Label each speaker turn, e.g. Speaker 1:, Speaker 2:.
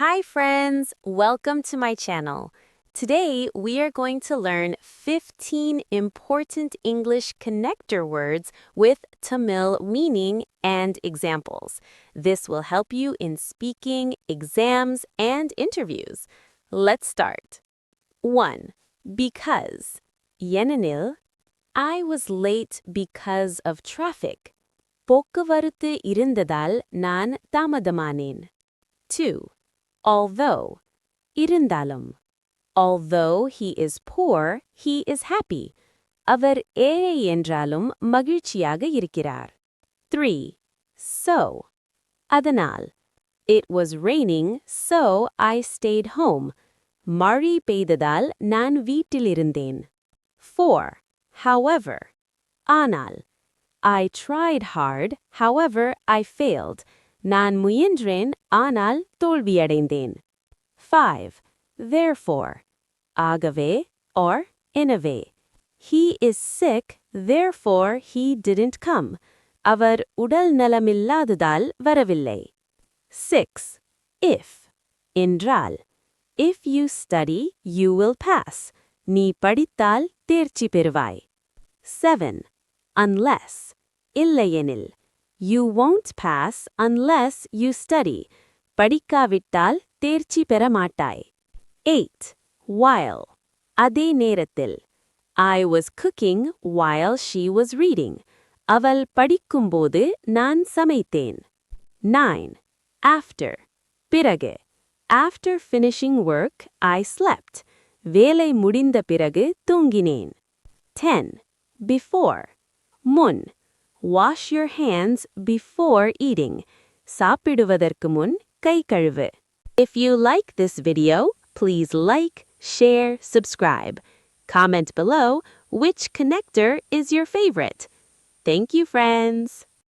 Speaker 1: Hi friends, welcome to my channel. Today we are going to learn 15 important English connector words with Tamil meaning and examples. This will help you in speaking, exams, and interviews. Let's start. 1. Because. Yenanil, I was late because of traffic. போக்குவரத்து இருந்ததால் நான் தாமதமானேன். 2. Although. Irundalum. Although he is poor, he is happy. அவர் ஏழை என்றாலும் மகிழ்ச்சியாக இருக்கிறார். 3. So. அதனால். It was raining, so I stayed home. மழை பெய்ததால் நான் வீட்டிலிருந்தேன். 4. However. ஆனால். I tried hard, however I failed. நான் முயன்றேன், ஆனால் தோல்வியடைந்தேன். 5. Therefore. ஆகவே or எனவே. He is sick, therefore he didn't come. அவர் உடல் நலமில்லாததால் வரவில்லை. 6. If. என்றால். If you study, you will pass. நீ படித்தால் தேர்ச்சி பெறுவாய். 7. Unless. இல்லையெனில். You won't pass unless you study. படிக்காவிட்டால் தேர்ச்சி பெற மாட்டாய். 8. While. அதே நேரத்தில். I was cooking while she was reading. அவள் படிக்கும்போது நான் சமைத்தேன். 9. After. பிறகு. After finishing work, I slept. வேலை முடிந்த பிறகு தூங்கினேன். 10. Before. முன். Wash your hands before eating. சாப்பிடுவதற்கு முன் கை கழுவு. If you like this video, please like, share, subscribe. Comment below which connector is your favorite. Thank you, friends.